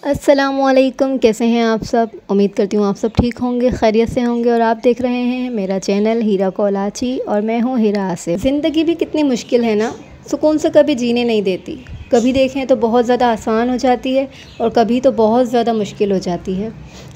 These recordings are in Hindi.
अस्सलामुअलैकुम, कैसे हैं आप सब। उम्मीद करती हूँ आप सब ठीक होंगे, खैरियत से होंगे। और आप देख रहे हैं मेरा चैनल हीरा कोलाची और मैं हूँ हीरा आसिफ। ज़िंदगी भी कितनी मुश्किल है ना, सुकून से कभी जीने नहीं देती। कभी देखें तो बहुत ज़्यादा आसान हो जाती है और कभी तो बहुत ज़्यादा मुश्किल हो जाती है।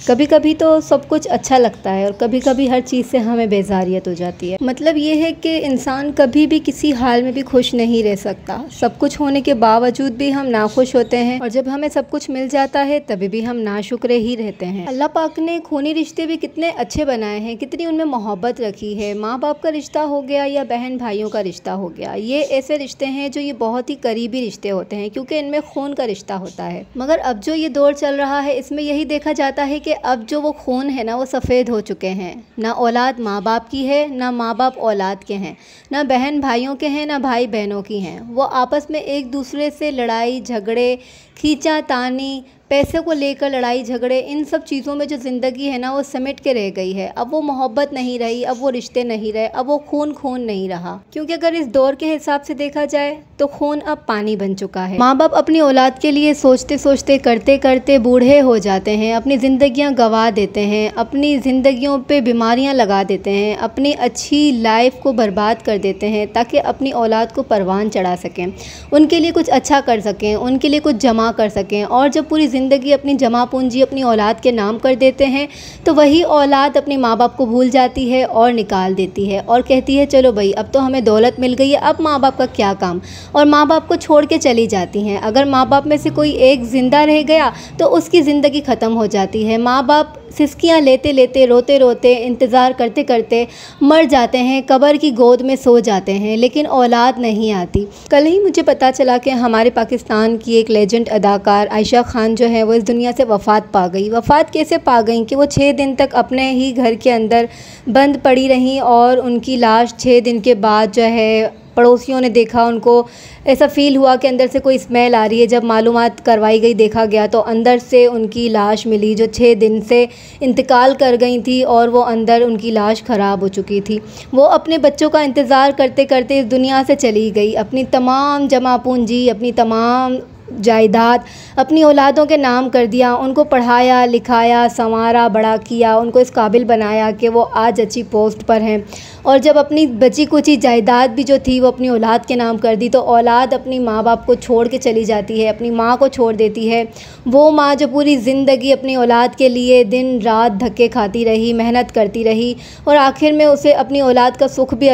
कभी कभी तो सब कुछ अच्छा लगता है और कभी कभी हर चीज़ से हमें बेजारियत हो जाती है। मतलब ये है कि इंसान कभी भी किसी हाल में भी खुश नहीं रह सकता। सब कुछ होने के बावजूद भी हम नाखुश होते हैं और जब हमें सब कुछ मिल जाता है तभी भी हम नाशुक्र ही रहते हैं। अल्लाह पाक ने खूनी रिश्ते भी कितने अच्छे बनाए हैं, कितनी उनमें मोहब्बत रखी है। माँ बाप का रिश्ता हो गया या बहन भाइयों का रिश्ता हो गया, ये ऐसे रिश्ते हैं जो ये बहुत ही करीबी रिश्ते होते हैं क्योंकि इनमें खून का रिश्ता होता है। मगर अब जो ये दौर चल रहा है इसमें यही देखा जाता है कि अब जो वो खून है ना वो सफ़ेद हो चुके हैं। ना औलाद माँ बाप की है, ना माँ बाप औलाद के हैं, ना बहन भाइयों के हैं, ना भाई बहनों की हैं। वो आपस में एक दूसरे से लड़ाई झगड़े, खींचा तानी, पैसे को लेकर लड़ाई झगड़े, इन सब चीज़ों में जो ज़िंदगी है ना वो सिमट के रह गई है। अब वो मोहब्बत नहीं रही, अब वो रिश्ते नहीं रहे, अब वो खून खून नहीं रहा। क्योंकि अगर इस दौर के हिसाब से देखा जाए तो खून अब पानी बन चुका है। माँ बाप अपनी औलाद के लिए सोचते सोचते करते करते बूढ़े हो जाते हैं, अपनी ज़िंदगियाँ गंवा देते हैं, अपनी ज़िंदगियों पे बीमारियाँ लगा देते हैं, अपनी अच्छी लाइफ को बर्बाद कर देते हैं ताकि अपनी औलाद को परवान चढ़ा सकें, उनके लिए कुछ अच्छा कर सकें, उनके लिए कुछ जमा कर सकें। और जब पूरी ज़िंदगी अपनी जमा पूंजी अपनी औलाद के नाम कर देते हैं तो वही औलाद अपने माँ बाप को भूल जाती है और निकाल देती है और कहती है चलो भाई अब तो हमें दौलत मिल गई है, अब माँ बाप का क्या काम। और माँ बाप को छोड़ के चली जाती हैं। अगर माँ बाप में से कोई एक ज़िंदा रह गया तो उसकी ज़िंदगी ख़त्म हो जाती है। माँ बाप सिसकियाँ लेते लेते रोते रोते इंतज़ार करते करते मर जाते हैं, कब्र की गोद में सो जाते हैं, लेकिन औलाद नहीं आती। कल ही मुझे पता चला कि हमारे पाकिस्तान की एक लेजेंड अदाकार आयशा खान जो है वो इस दुनिया से वफ़ात पा गई। वफ़ात कैसे पा गई कि वो 6 दिन तक अपने ही घर के अंदर बंद पड़ी रहीं और उनकी लाश 6 दिन के बाद जो है पड़ोसियों ने देखा, उनको ऐसा फ़ील हुआ कि अंदर से कोई स्मेल आ रही है। जब मालूमात करवाई गई, देखा गया तो अंदर से उनकी लाश मिली जो 6 दिन से इंतकाल कर गई थी और वो अंदर उनकी लाश ख़राब हो चुकी थी। वो अपने बच्चों का इंतज़ार करते करते इस दुनिया से चली गई। अपनी तमाम जमा पूंजी, अपनी तमाम जायदाद अपनी औलादों के नाम कर दिया, उनको पढ़ाया लिखाया संवारा बड़ा किया, उनको इस काबिल बनाया कि वो आज अच्छी पोस्ट पर हैं। और जब अपनी बची कुची जायदाद भी जो थी वो अपनी औलाद के नाम कर दी तो औलाद अपनी माँ बाप को छोड़ के चली जाती है, अपनी माँ को छोड़ देती है। वो माँ जो पूरी ज़िंदगी अपनी औलाद के लिए दिन रात धक्के खाती रही, मेहनत करती रही और आखिर में उसे अपनी औलाद का सुख भी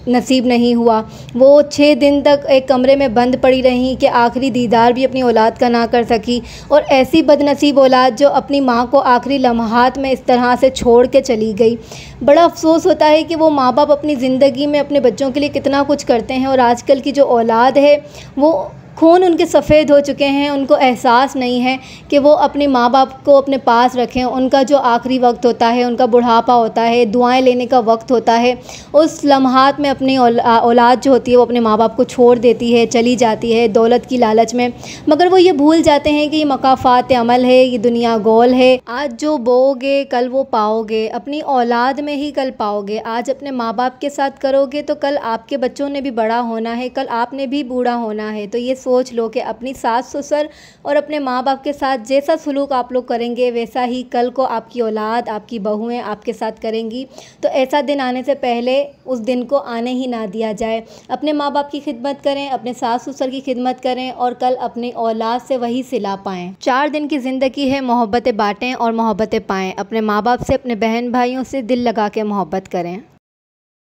नसीब नहीं हुआ। वो 6 दिन तक एक कमरे में बंद पड़ी रहीं कि आखिरी दीदार भी अपनी औलाद का ना कर सकी। और ऐसी बदनसीब औलाद जो अपनी माँ को आखिरी लम्हात में इस तरह से छोड़ के चली गई। बड़ा अफसोस होता है कि वो माँ बाप अपनी ज़िंदगी में अपने बच्चों के लिए कितना कुछ करते हैं और आजकल की जो औलाद है वो खून उनके सफ़ेद हो चुके हैं। उनको एहसास नहीं है कि वो अपने माँ बाप को अपने पास रखें। उनका जो आखिरी वक्त होता है, उनका बुढ़ापा होता है, दुआएं लेने का वक्त होता है, उस लम्हात में अपनी औलाद जो होती है वो अपने माँ बाप को छोड़ देती है, चली जाती है दौलत की लालच में। मगर वो ये भूल जाते हैं कि ये मकाफ़ात अमल है, ये दुनिया गोल है। आज जो बोओगे कल वो पाओगे, अपनी औलाद में ही कल पाओगे। आज अपने माँ बाप के साथ करोगे तो कल आपके बच्चों ने भी बड़ा होना है, कल आपने भी बूढ़ा होना है। तो ये सोच लो कि अपनी सास ससुर और अपने माँ बाप के साथ जैसा सलूक आप लोग करेंगे वैसा ही कल को आपकी औलाद, आपकी बहुएं आपके साथ करेंगी। तो ऐसा दिन आने से पहले उस दिन को आने ही ना दिया जाए। अपने माँ बाप की खिदमत करें, अपने सास ससुर की खिदमत करें और कल अपनी औलाद से वही सिला पाएँ। 4 दिन की ज़िंदगी है, मोहब्बतें बाँटें और मोहब्बतें पाएँ। अपने माँ बाप से, अपने बहन भाइयों से दिल लगा के मोहब्बत करें।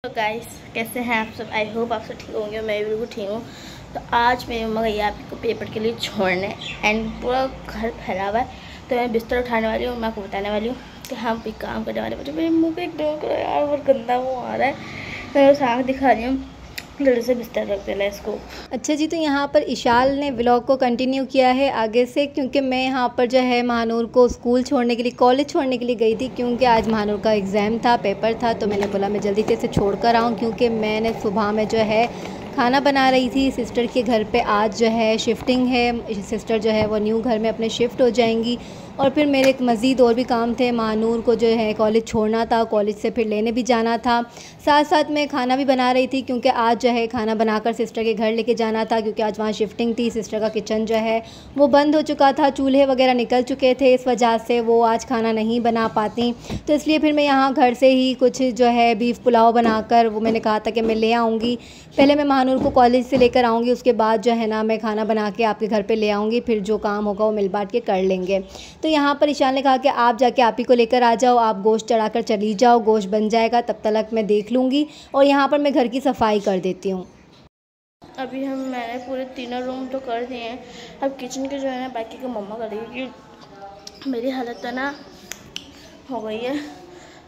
तो गाइस, कैसे हैं आप सब। आई होप आप सब ठीक होंगे, मैं भी बिल्कुल ठीक हूँ। तो आज मेरी मम्मा गई आपको पेपर के लिए छोड़ने एंड पूरा घर फैला हुआ है तो मैं बिस्तर उठाने वाली हूँ। मैं आपको बताने वाली हूँ कि हम भी काम करने वाले। मेरे मुँह पे एकदम करो यार, बहुत गंदा मुँह आ रहा है। मैं बस आँख दिखा रही हूँ, जल्दी से बिस्तर रख देना इसको। अच्छा जी, तो यहाँ पर इशाल ने व्लॉग को कंटिन्यू किया है आगे से, क्योंकि मैं यहाँ पर जो है महानूर को स्कूल छोड़ने के लिए, कॉलेज छोड़ने के लिए गई थी क्योंकि आज महानूर का एग्ज़ाम था, पेपर था। तो मैंने बोला मैं जल्दी से छोड़ कर आऊँ क्योंकि मैंने सुबह में जो है खाना बना रही थी सिस्टर के घर पे। आज जो है शिफ्टिंग है, सिस्टर जो है वो न्यू घर में अपने शिफ्ट हो जाएंगी और फिर मेरे मज़ीद और भी काम थे। महानूर को जो है कॉलेज छोड़ना था, कॉलेज से फिर लेने भी जाना था। साथ साथ मैं खाना भी बना रही थी क्योंकि आज जो है खाना बनाकर सिस्टर के घर लेके जाना था, क्योंकि आज वहाँ शिफ्टिंग थी। सिस्टर का किचन जो है वो बंद हो चुका था, चूल्हे वगैरह निकल चुके थे, इस वजह से वो आज खाना नहीं बना पाती। तो इसलिए फिर मैं यहाँ घर से ही कुछ जो है बीफ पुलाव बनाकर वो मैंने कहा था कि मैं ले आऊँगी। पहले मैं महानूर को कॉलेज से लेकर आऊँगी, उसके बाद जो है ना मैं खाना बना के आपके घर पे ले आऊँगी, फिर जो काम होगा वो मिल बांट के कर लेंगे। तो यहाँ पर ईशान ने कहा कि आप जाके आप ही को लेकर आ जाओ, आप गोश्त चढ़ाकर चली जाओ, गोश्त बन जाएगा तब तक मैं देख लूँगी और यहाँ पर मैं घर की सफाई कर देती हूँ। अभी मैंने पूरे तीनों रूम तो कर दिए हैं, अब किचन के जो है ना बाकी का मम्मा करेगी, क्योंकि मेरी हालत तो ना हो गई है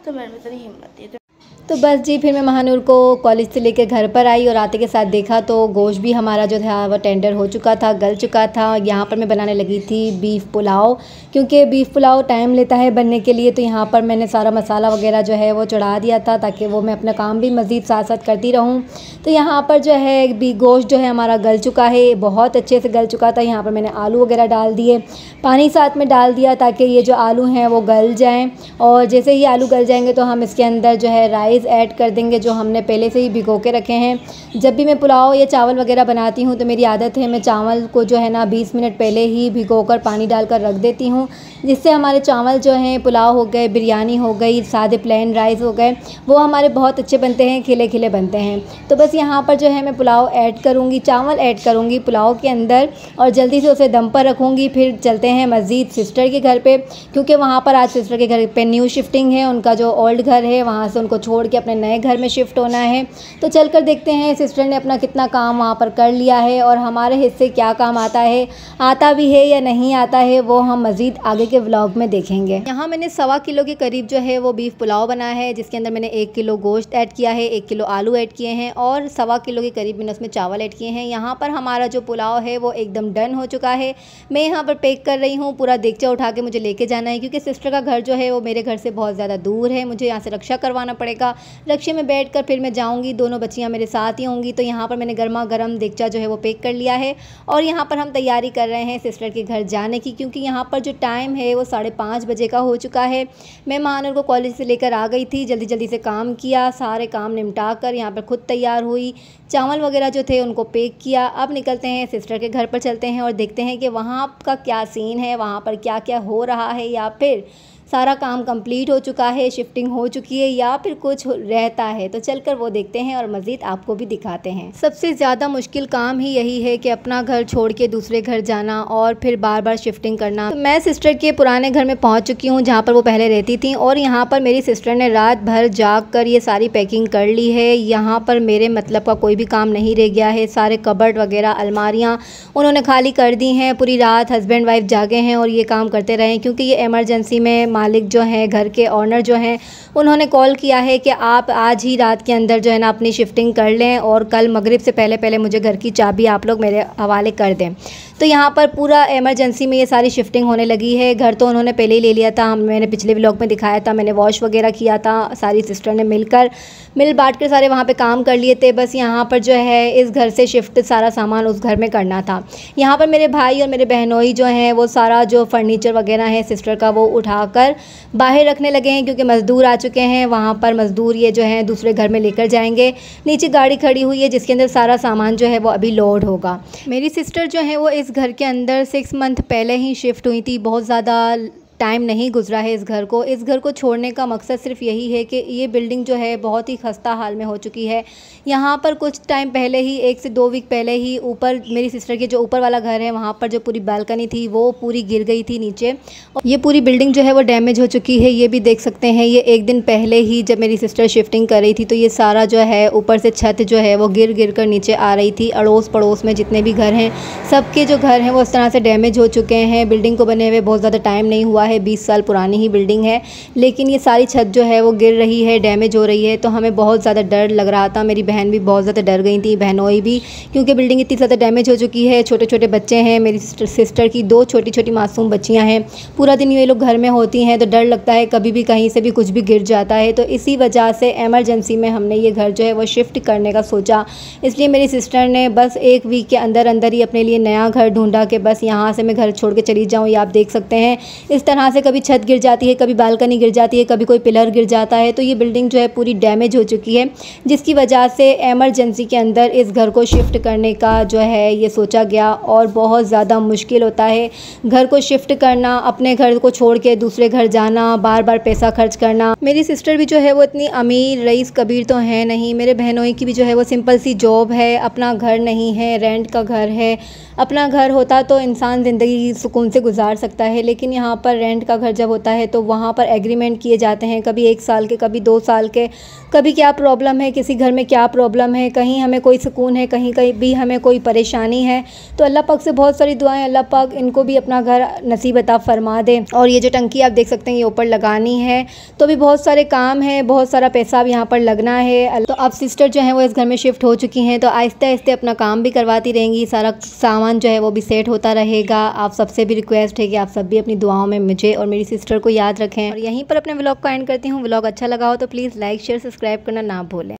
तो मेरे में इतनी हिम्मत नहीं है। तो बस जी फिर मैं महानूर को कॉलेज से लेकर घर पर आई और आते के साथ देखा तो गोश्त भी हमारा जो था वो टेंडर हो चुका था, गल चुका था। यहाँ पर मैं बनाने लगी थी बीफ पुलाव, क्योंकि बीफ पुलाव टाइम लेता है बनने के लिए। तो यहाँ पर मैंने सारा मसाला वगैरह जो है वो चढ़ा दिया था ताकि वो मैं अपना काम भी मज़ीद साथ साथ करती रहूँ। तो यहाँ पर जो है गोश्त जो है हमारा गल चुका है, बहुत अच्छे से गल चुका था। यहाँ पर मैंने आलू वगैरह डाल दिए, पानी साथ में डाल दिया ताकि ये जो आलू हैं वो गल जाएँ। और जैसे ही आलू गल जाएंगे तो हम इसके अंदर जो है राइस ऐड कर देंगे जो हमने पहले से ही भिगो के रखे हैं। जब भी मैं पुलाव या चावल वगैरह बनाती हूँ तो मेरी आदत है मैं चावल को जो है ना 20 मिनट पहले ही भिगोकर पानी डालकर रख देती हूँ, जिससे हमारे चावल जो हैं पुलाव हो गए, बिरयानी हो गई, सादे प्लेन राइस हो गए, वो हमारे बहुत अच्छे बनते हैं, खिले खिले बनते हैं। तो बस यहाँ पर जो है मैं पुलाव ऐड करूँगी, चावल ऐड करूँगी पुलाव के अंदर और जल्दी से उसे दम पर रखूँगी। फिर चलते हैं मज़ीद सिस्टर के घर पे, क्योंकि वहाँ पर आज सिस्टर के घर पे न्यू शिफ्टिंग है। उनका जो ओल्ड घर है वहाँ से उनको छोड़ के अपने नए घर में शिफ्ट होना है। तो चलकर देखते हैं सिस्टर ने अपना कितना काम वहाँ पर कर लिया है और हमारे हिस्से क्या काम आता भी है या नहीं आता है, वो हम मज़ीद आगे के व्लॉग में देखेंगे। यहाँ मैंने 1.25 किलो के करीब जो है वो बीफ पुलाव बनाया है, जिसके अंदर मैंने 1 किलो गोश्त ऐड किया है, 1 किलो आलू ऐड किए हैं और 1.25 किलो के करीब मैंने उसमें चावल ऐड किए हैं। यहाँ पर हमारा जो पुलाव है वो एकदम डन हो चुका है। मैं यहाँ पर पैक कर रही हूँ, पूरा देगचा उठा के मुझे लेके जाना है, क्योंकि सिस्टर का घर जो है वो मेरे घर से बहुत ज़्यादा दूर है। मुझे यहाँ से रक्षा करवाना पड़ेगा, रक्षे में बैठकर फिर मैं जाऊँगी, दोनों बच्चियाँ मेरे साथ ही होंगी। तो यहाँ पर मैंने गर्मा गर्म देगचा जो है वो पैक कर लिया है और यहाँ पर हम तैयारी कर रहे हैं सिस्टर के घर जाने की, क्योंकि यहाँ पर जो टाइम है वो 5:30 बजे का हो चुका है। मैं महानूर को कॉलेज से लेकर आ गई थी, जल्दी जल्दी से काम किया, सारे काम निपटा कर यहाँ पर खुद तैयार हुई, चावल वगैरह जो थे उनको पैक किया। अब निकलते हैं सिस्टर के घर पर, चलते हैं और देखते हैं कि वहाँ का क्या सीन है, वहाँ पर क्या क्या हो रहा है, या फिर सारा काम कंप्लीट हो चुका है, शिफ्टिंग हो चुकी है, या फिर कुछ रहता है। तो चलकर वो देखते हैं और मज़ीद आपको भी दिखाते हैं। सबसे ज़्यादा मुश्किल काम ही यही है कि अपना घर छोड़ के दूसरे घर जाना और फिर बार बार शिफ्टिंग करना। तो मैं सिस्टर के पुराने घर में पहुंच चुकी हूं, जहां पर वो पहले रहती थी, और यहाँ पर मेरी सिस्टर ने रात भर जाग कर ये सारी पैकिंग कर ली है। यहाँ पर मेरे मतलब का कोई भी काम नहीं रह गया है। सारे कबर्ड वगैरह, अलमारियाँ उन्होंने खाली कर दी हैं। पूरी रात हस्बैंड वाइफ जागे हैं और ये काम करते रहे, क्योंकि ये इमरजेंसी में मालिक जो हैं, घर के ऑनर जो हैं, उन्होंने कॉल किया है कि आप आज ही रात के अंदर जो है ना अपनी शिफ्टिंग कर लें और कल मगरिब से पहले पहले मुझे घर की चाबी आप लोग मेरे हवाले कर दें। तो यहाँ पर पूरा इमरजेंसी में ये सारी शिफ्टिंग होने लगी है। घर तो उन्होंने पहले ही ले लिया था, मैंने पिछले व्लॉग में दिखाया था, मैंने वॉश वगैरह किया था, सारी सिस्टर ने मिल बांट कर सारे वहाँ पे काम कर लिए थे। बस यहाँ पर जो है इस घर से शिफ्ट सारा सामान उस घर में करना था। यहाँ पर मेरे भाई और मेरे बहनोई जो हैं वो सारा जो फर्नीचर वगैरह है सिस्टर का वो उठाकर बाहर रखने लगे हैं, क्योंकि मज़दूर आ चुके हैं। वहाँ पर मज़दूर ये जो है दूसरे घर में लेकर जाएंगे। नीचे गाड़ी खड़ी हुई है जिसके अंदर सारा सामान जो है वो अभी लोड होगा। मेरी सिस्टर जो है वो इस घर के अंदर 6 मंथ पहले ही शिफ्ट हुई थी। बहुत ज़्यादा टाइम नहीं गुजरा है इस घर को छोड़ने का मकसद सिर्फ यही है कि ये बिल्डिंग जो है बहुत ही खस्ता हाल में हो चुकी है। यहाँ पर कुछ टाइम पहले ही 1 से 2 वीक पहले ही ऊपर मेरी सिस्टर के जो ऊपर वाला घर है वहाँ पर जो पूरी बालकनी थी वो पूरी गिर गई थी नीचे, और ये पूरी बिल्डिंग जो है वो डैमेज हो चुकी है। ये भी देख सकते हैं, ये 1 दिन पहले ही जब मेरी सिस्टर शिफ्टिंग कर रही थी तो ये सारा जो है ऊपर से छत जो है वो गिर कर नीचे आ रही थी। अड़ोस पड़ोस में जितने भी घर हैं सबके जो घर हैं वो इस तरह से डैमेज हो चुके हैं। बिल्डिंग को बने हुए बहुत ज़्यादा टाइम नहीं हुआ है, 20 साल पुरानी ही बिल्डिंग है, लेकिन ये सारी छत जो है वो गिर रही है, डैमेज हो रही है। तो हमें बहुत ज़्यादा डर लग रहा था, मेरी बहन भी बहुत ज़्यादा डर गई थी, बहनोई भी, क्योंकि बिल्डिंग इतनी ज़्यादा डैमेज हो चुकी है। छोटे छोटे बच्चे हैं, मेरी सिस्टर की 2 छोटी छोटी मासूम बच्चियाँ हैं, पूरा दिन ये लोग घर में होती हैं, तो डर लगता है कभी भी कहीं से भी कुछ भी गिर जाता है। तो इसी वजह से एमरजेंसी में हमने ये घर जो है वो शिफ्ट करने का सोचा। इसलिए मेरी सिस्टर ने बस 1 वीक के अंदर अंदर ही अपने लिए नया घर ढूंढा कि बस यहाँ से मैं घर छोड़ के चली जाऊँ। ये आप देख सकते हैं इस तरह से कभी छत गिर जाती है, कभी बालकनी गिर जाती है, कभी कोई पिलर गिर जाता है। तो ये बिल्डिंग जो है पूरी डैमेज हो चुकी है, जिसकी वजह से एमरजेंसी के अंदर इस घर को शिफ्ट करने का जो है ये सोचा गया। और बहुत ज़्यादा मुश्किल होता है घर को शिफ्ट करना, अपने घर को छोड़ के दूसरे घर जाना, बार बार पैसा खर्च करना। मेरी सिस्टर भी जो है वो इतनी अमीर रईस कबीर तो है नहीं, मेरे बहनोई की भी जो है वो सिंपल सी जॉब है, अपना घर नहीं है, रेंट का घर है। अपना घर होता तो इंसान ज़िंदगी सुकून से गुजार सकता है, लेकिन यहाँ पर रेंट का घर जब होता है तो वहाँ पर एग्रीमेंट किए जाते हैं, कभी 1 साल के, कभी 2 साल के, कभी क्या प्रॉब्लम है, किसी घर में क्या प्रॉब्लम है, कहीं हमें कोई सुकून है, कहीं कहीं भी हमें कोई परेशानी है। तो अल्लाह पाक से बहुत सारी दुआएं, अल्लाह पाक इनको भी अपना घर नसीब अता फरमा दे। और ये जो टंकी आप देख सकते हैं ये ऊपर लगानी है, तो भी बहुत सारे काम हैं, बहुत सारा पैसा अब यहाँ पर लगना है। तो अब सिस्टर जो है वो इस घर में शिफ्ट हो चुकी हैं, तो आहिस्ते आहिस्ते अपना काम भी करवाती रहेंगी, सारा सामान जो है वो भी सेट होता रहेगा। आप सबसे भी रिक्वेस्ट है कि आप सब भी अपनी दुआओं में मुझे और मेरी सिस्टर को याद रखें। और यहीं पर अपने व्लॉग को एंड करती हूँ। व्लॉग अच्छा लगा हो तो प्लीज़ लाइक शेयर सब्सक्राइब करना ना भूलें।